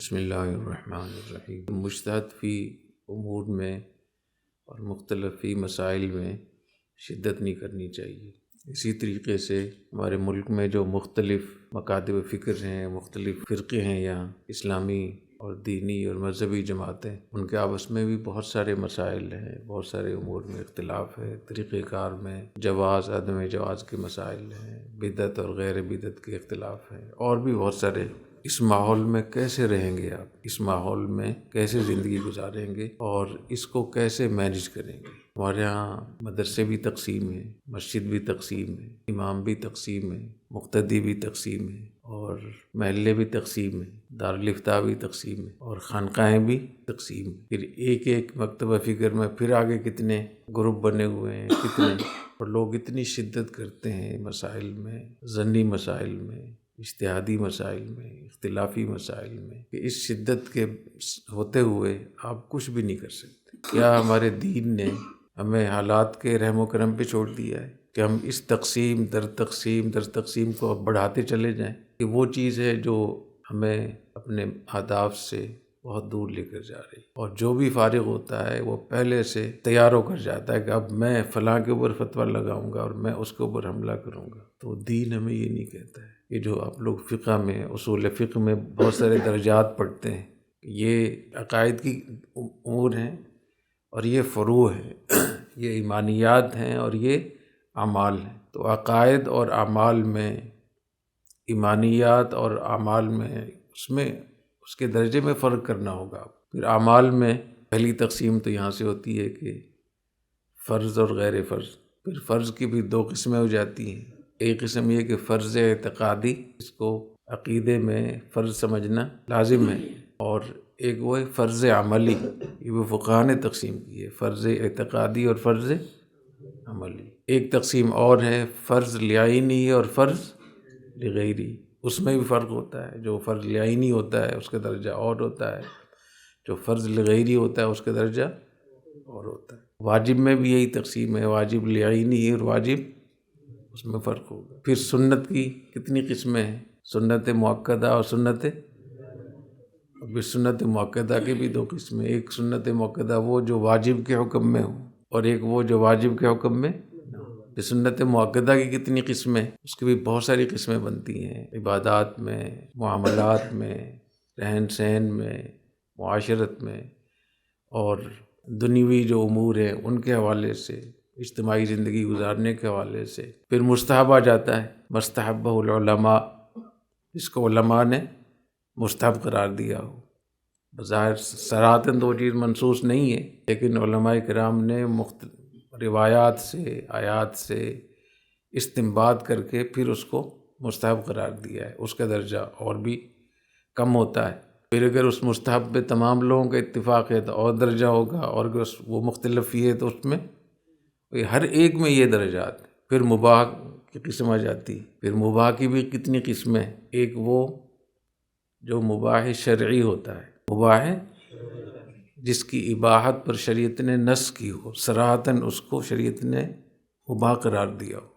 بسم اللہ الرحمن الرحیم۔ مجتہد فی امور میں اور مختلف فی مسائل میں شدت نہیں کرنی چاہیے۔ اسی طریقے سے ہمارے ملک میں جو مختلف مکاتب فکر ہیں، مختلف فرقے ہیں، یہاں اسلامی اور دینی اور مذہبی جماعتیں، ان کے آپس میں بھی بہت سارے مسائل ہیں، بہت سارے امور میں اختلاف ہے، طریقہ کار میں جواز عدم جواز کے مسائل ہیں، بدعت اور غیر بدعت کے اختلاف ہیں، اور بھی بہت سارے۔ اس ماحول میں کیسے رہیں گے آپ؟ اس ماحول میں کیسے زندگی گزاریں گے اور اس کو کیسے مینج کریں گے؟ ہمارے یہاں مدرسے بھی تقسیم ہیں، مسجد بھی تقسیم ہے، امام بھی تقسیم ہے، مقتدی بھی تقسیم ہے، اور محلے بھی تقسیم ہے، دارالفتاء بھی تقسیم ہے، اور خانقاہیں بھی تقسیم ہے۔ پھر ایک ایک مکتبہ فکر میں پھر آگے کتنے گروپ بنے ہوئے ہیں، کتنے، اور لوگ اتنی شدت کرتے ہیں مسائل میں، ظنی مسائل میں، اجتہادی مسائل میں، اختلافی مسائل میں، کہ اس شدت کے ہوتے ہوئے آپ کچھ بھی نہیں کر سکتے۔ کیا ہمارے دین نے ہمیں حالات کے رحم و کرم پہ چھوڑ دیا ہے کہ ہم اس تقسیم در تقسیم کو بڑھاتے چلے جائیں؟ کہ وہ چیز ہے جو ہمیں اپنے اہداف سے بہت دور لے کر جا رہی، اور جو بھی فارغ ہوتا ہے وہ پہلے سے تیار ہو کر جاتا ہے کہ اب میں فلاں کے اوپر فتویٰ لگاؤں گا اور میں اس کے اوپر حملہ کروں گا۔ تو دین ہمیں یہ نہیں کہتا ہے۔ یہ جو آپ لوگ فقہ میں، اصول فقہ میں بہت سارے درجات پڑھتے ہیں، یہ عقائد کی امور ہیں اور یہ فروع ہیں، یہ ایمانیات ہیں اور یہ اعمال ہیں۔ تو عقائد اور اعمال میں، ایمانیات اور اعمال میں، اس کے درجے میں فرق کرنا ہوگا۔ پھر اعمال میں پہلی تقسیم تو یہاں سے ہوتی ہے کہ فرض اور غیر فرض۔ پھر فرض کی بھی دو قسمیں ہو جاتی ہیں۔ ایک قسم یہ کہ فرض اعتقادی، اس کو عقیدے میں فرض سمجھنا لازم ہے، اور ایک وہ ہے فرض عملی، یہ وہ فقہاء نے تقسیم کی ہے، فرض اعتقادی اور فرض عملی۔ ایک تقسیم اور ہے فرض لعینی اور فرض لغیری، اس میں بھی فرق ہوتا ہے۔ جو فرض لعینی ہوتا ہے اس کا درجہ اور ہوتا ہے، جو فرض لغیری ہوتا ہے اس کا درجہ اور ہوتا ہے۔ واجب میں بھی یہی تقسیم ہے، واجب لعینی اور واجب، اس میں فرق ہوگا۔ پھر سنت کی کتنی قسمیں ہیں؟ سنت مؤکدہ اور سنت، پھر سنت مؤکدہ کی بھی دو قسمیں، ایک سنت مؤکدہ وہ جو واجب کے حکم میں ہو، اور ایک وہ جو واجب کے حکم میں نہ ہو۔ پھر سنت مؤکدہ کی کتنی قسمیں؟ اس کی بھی بہت ساری قسمیں بنتی ہیں، عبادات میں، معاملات میں، رہن سہن میں، معاشرت میں، اور دنیوی جو امور ہیں ان کے حوالے سے، اجتماعی زندگی گزارنے کے حوالے سے۔ پھر مستحب آ جاتا ہے، مستحبہ العلماء، جس کو علماء نے مستحب قرار دیا ہو۔ بظاہر صراحتاً تو چیز منصوص نہیں ہے، لیکن علماء کرام نے روایات سے، آیات سے استنباط کر کے پھر اس کو مستحب قرار دیا ہے۔ اس کا درجہ اور بھی کم ہوتا ہے۔ پھر اگر اس مستحب پہ تمام لوگوں کا اتفاق ہے تو اور درجہ ہوگا، اور اگر وہ مختلف ہی ہے تو اس میں ہر ایک میں یہ درجات۔ پھر مباح کی قسم آ جاتی ہے۔ پھر مباح کی بھی کتنی قسمیں؟ ایک وہ جو مباح شرعی ہوتا ہے، مباح جس کی اباحت پر شریعت نے نص کی ہو، صراحتاً اس کو شریعت نے مباح قرار دیا ہو،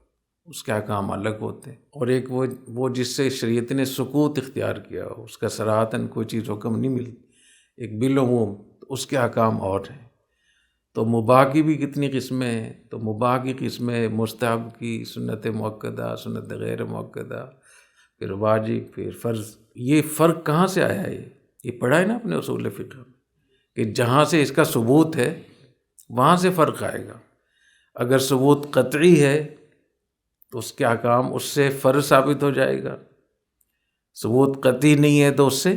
اس کے احکام الگ ہوتے ہیں۔ اور ایک وہ جس سے شریعت نے سکوت اختیار کیا ہو، اس کا صراحتاً کوئی چیز حکم نہیں ملی، ایک بالعموم، تو اس کے احکام اور ہیں۔ تو مباح کی بھی کتنی قسمیں ہیں؟ تو مباح کی قسمیں مستحب کی، سنت مؤکدہ، سنت غیر مؤکدہ، پھر واجب، پھر فرض۔ یہ فرق کہاں سے آیا ہے؟ یہ پڑھا ہے نا اپنے اصول فقہ میں، کہ جہاں سے اس کا ثبوت ہے وہاں سے فرق آئے گا۔ اگر ثبوت قطعی ہے تو اس کے احکام اس سے فرض ثابت ہو جائے گا، ثبوت قطعی نہیں ہے تو اس سے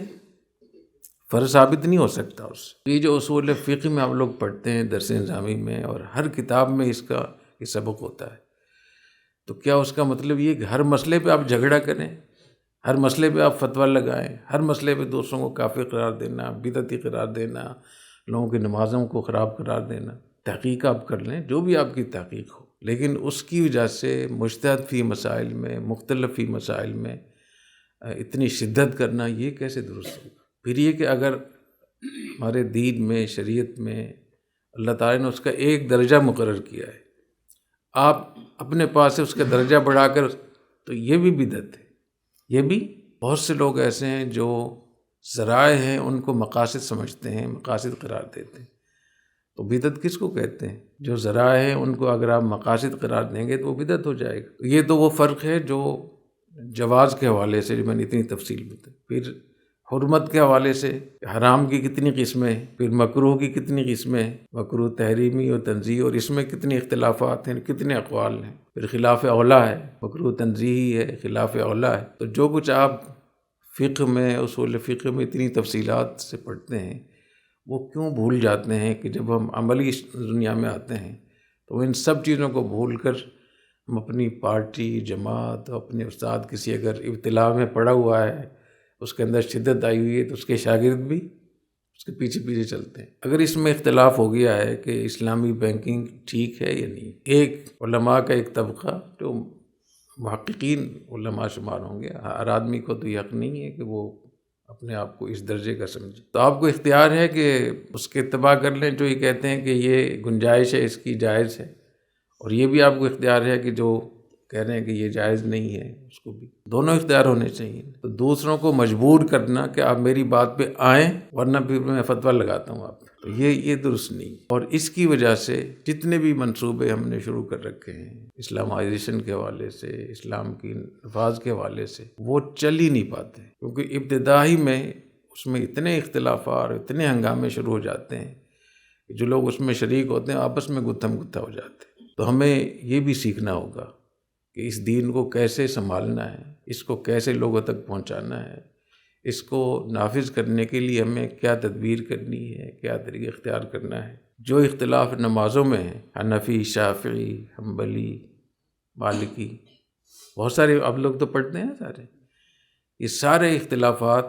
فرض ثابت نہیں ہو سکتا۔ اس سے یہ جو اصول فقہ میں آپ لوگ پڑھتے ہیں درس نظامی میں، اور ہر کتاب میں اس کا یہ سبق ہوتا ہے، تو کیا اس کا مطلب یہ کہ ہر مسئلے پہ آپ جھگڑا کریں، ہر مسئلے پہ آپ فتویٰ لگائیں، ہر مسئلے پہ دوسروں کو کافر قرار دینا، بدعتی قرار دینا، لوگوں کی نمازوں کو خراب قرار دینا؟ تحقیق آپ کر لیں، جو بھی آپ کی تحقیق ہو، لیکن اس کی وجہ سے مجتہد فی مسائل میں، مختلف فی مسائل میں اتنی شدت کرنا، یہ کیسے درست ہوگا؟ پھر یہ کہ اگر ہمارے دین میں، شریعت میں اللہ تعالیٰ نے اس کا ایک درجہ مقرر کیا ہے، آپ اپنے پاس سے اس کا درجہ بڑھا کر، تو یہ بھی بدعت ہے۔ یہ بھی بہت سے لوگ ایسے ہیں جو ذرائع ہیں ان کو مقاصد سمجھتے ہیں، مقاصد قرار دیتے ہیں، تو بدعت کس کو کہتے ہیں؟ جو ذرائع ہیں ان کو اگر آپ مقاصد قرار دیں گے تو وہ بدعت ہو جائے گا۔ یہ تو وہ فرق ہے جو جواز کے حوالے سے، جو میں نے اتنی تفصیل بتائی۔ پھر حرمت کے حوالے سے حرام کی کتنی قسمیں، پھر مکروہ کی کتنی قسمیں، مکروہ تحریمی اور تنزیہی، اور اس میں کتنے اختلافات ہیں، کتنے اقوال ہیں۔ پھر خلاف اولا ہے، مکروہ تنزیہی ہے، خلاف اولا ہے۔ تو جو کچھ آپ فقہ میں، اصول فقہ میں اتنی تفصیلات سے پڑھتے ہیں، وہ کیوں بھول جاتے ہیں کہ جب ہم عملی دنیا میں آتے ہیں تو ان سب چیزوں کو بھول کر ہم اپنی پارٹی، جماعت، اپنے استاد کسی اگر ابتلاء میں پڑا ہوا ہے، اس کے اندر شدت آئی ہوئی ہے، تو اس کے شاگرد بھی اس کے پیچھے پیچھے چلتے ہیں۔ اگر اس میں اختلاف ہو گیا ہے کہ اسلامی بینکنگ ٹھیک ہے یا نہیں، ایک علماء کا ایک طبقہ جو محققین علماء شمار ہوں گے، ہر آدمی کو تو یہ حق نہیں ہے کہ وہ اپنے آپ کو اس درجے کا سمجھے، تو آپ کو اختیار ہے کہ اس کے اتباع کر لیں جو یہ کہتے ہیں کہ یہ گنجائش ہے، اس کی جائز ہے، اور یہ بھی آپ کو اختیار ہے کہ جو کہہ رہے ہیں کہ یہ جائز نہیں ہے اس کو بھی، دونوں اختیار ہونے چاہیے۔ تو دوسروں کو مجبور کرنا کہ آپ میری بات پہ آئیں ورنہ پھر میں فتویٰ لگاتا ہوں آپ، تو یہ درست نہیں۔ اور اس کی وجہ سے جتنے بھی منصوبے ہم نے شروع کر رکھے ہیں اسلامائزیشن کے حوالے سے، اسلام کی نفاذ کے حوالے سے، وہ چل ہی نہیں پاتے، کیونکہ ابتدائی میں اس میں اتنے اختلافات، اتنے ہنگامے شروع ہو جاتے ہیں کہ جو لوگ اس میں شریک ہوتے ہیں آپس میں گتھم گتھا ہو جاتے ہیں۔ تو ہمیں یہ بھی سیکھنا ہوگا کہ اس دین کو کیسے سنبھالنا ہے، اس کو کیسے لوگوں تک پہنچانا ہے، اس کو نافذ کرنے کے لیے ہمیں کیا تدبیر کرنی ہے، کیا طریقہ اختیار کرنا ہے۔ جو اختلاف نمازوں میں ہے، حنفی، شافعی، حنبلی، مالکی، بہت سارے آپ لوگ تو پڑھتے ہیں سارے، یہ سارے اختلافات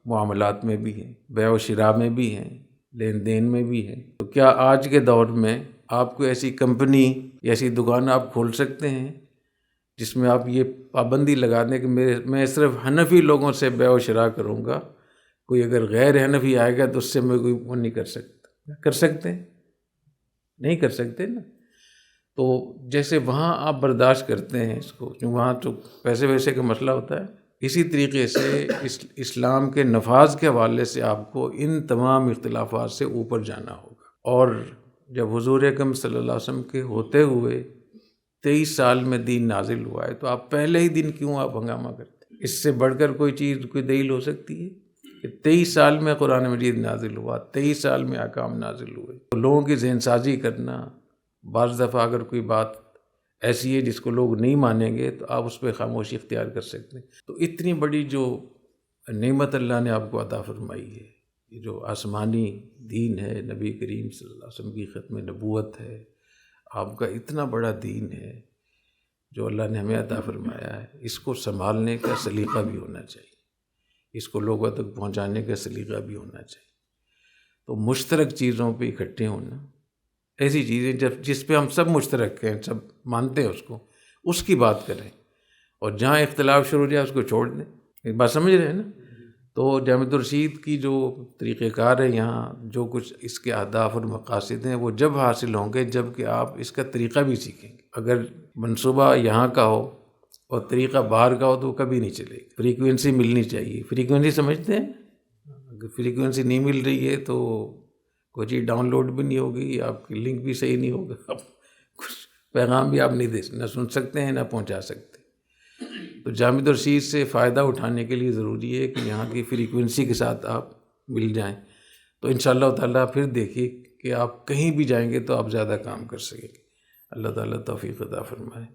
معاملات میں بھی ہیں، بیع و شراء میں بھی ہیں، لین دین میں بھی ہیں۔ تو کیا آج کے دور میں آپ کو ایسی کمپنی یا ایسی دکان آپ کھول سکتے ہیں جس میں آپ یہ پابندی لگا دیں کہ میں صرف حنفی لوگوں سے بیع و شراء کروں گا، کوئی اگر غیر حنفی آئے گا تو اس سے میں کوئی وہ نہیں کر سکتا؟ کر سکتے ہیں؟ نہیں کر سکتے نا۔ تو جیسے وہاں آپ برداشت کرتے ہیں اس کو، کیونکہ وہاں تو پیسے ویسے کا مسئلہ ہوتا ہے، اسی طریقے سے اسلام کے نفاذ کے حوالے سے آپ کو ان تمام اختلافات سے اوپر جانا ہوگا۔ اور جب حضور اکرم صلی اللہ علیہ وسلم کے ہوتے ہوئے 23 سال میں دین نازل ہوا ہے، تو آپ پہلے ہی دن کیوں آپ ہنگامہ کرتے ہیں؟ اس سے بڑھ کر کوئی چیز، کوئی دلیل ہو سکتی ہے کہ 23 سال میں قرآن مجید نازل ہوا، 23 سال میں احکام نازل ہوئے؟ تو لوگوں کی ذہن سازی کرنا، بعض دفعہ اگر کوئی بات ایسی ہے جس کو لوگ نہیں مانیں گے تو آپ اس پہ خاموشی اختیار کر سکتے ہیں۔ تو اتنی بڑی جو نعمت اللہ نے آپ کو عطا فرمائی ہے، یہ جو آسمانی دین ہے، نبی کریم صلی اللہ علیہ وسلم کی ختم نبوت ہے، آپ کا اتنا بڑا دین ہے جو اللہ نے ہمیں عطا فرمایا ہے، اس کو سنبھالنے کا سلیقہ بھی ہونا چاہیے، اس کو لوگوں تک پہنچانے کا سلیقہ بھی ہونا چاہیے۔ تو مشترک چیزوں پہ اکٹھے ہونا، ایسی چیزیں جس پہ ہم سب مشترک ہیں، سب مانتے ہیں اس کی بات کریں، اور جہاں اختلاف شروع ہو جائے اس کو چھوڑ دیں۔ ایک بات سمجھ رہے ہیں نا؟ تو جامعۃ الرشید کی جو طریقہ کار ہے، یہاں جو کچھ اس کے اہداف اور مقاصد ہیں وہ جب حاصل ہوں گے جب کہ آپ اس کا طریقہ بھی سیکھیں گے۔ اگر منصوبہ یہاں کا ہو اور طریقہ باہر کا ہو تو وہ کبھی نہیں چلے گا۔ فریکوینسی ملنی چاہیے۔ فریکوینسی سمجھتے ہیں؟ اگر فریکوینسی نہیں مل رہی ہے تو کوئی چیز ڈاؤن لوڈ بھی نہیں ہوگی، آپ کی لنک بھی صحیح نہیں ہوگا، کچھ پیغام بھی آپ نہ سن سکتے ہیں نہ پہنچا سکتے۔ تو جامعۃ الرشید سے فائدہ اٹھانے کے لیے ضروری ہے کہ یہاں کی فریکوینسی کے ساتھ آپ مل جائیں، تو انشاءاللہ تعالیٰ پھر دیکھیے کہ آپ کہیں بھی جائیں گے تو آپ زیادہ کام کر سکیں گے۔ اللہ تعالیٰ توفیق عطا فرمائے۔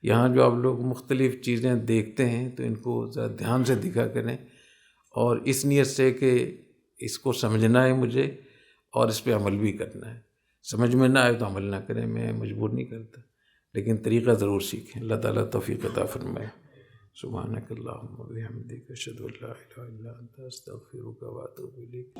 یہاں جو آپ لوگ مختلف چیزیں دیکھتے ہیں تو ان کو ذرا دھیان سے دیکھا کریں، اور اس نیت سے کہ اس کو سمجھنا ہے مجھے اور اس پہ عمل بھی کرنا ہے۔ سمجھ میں نہ آئے تو عمل نہ کریں، میں مجبور نہیں کرتا، لیکن طریقہ ضرور سیکھیں۔ اللہ تعالیٰ توفیق عطا فرمائے۔ سبحانک اللہم و بحمدک، اشہد ان لا الہ الا انت، استغفرک و اتوب الیک۔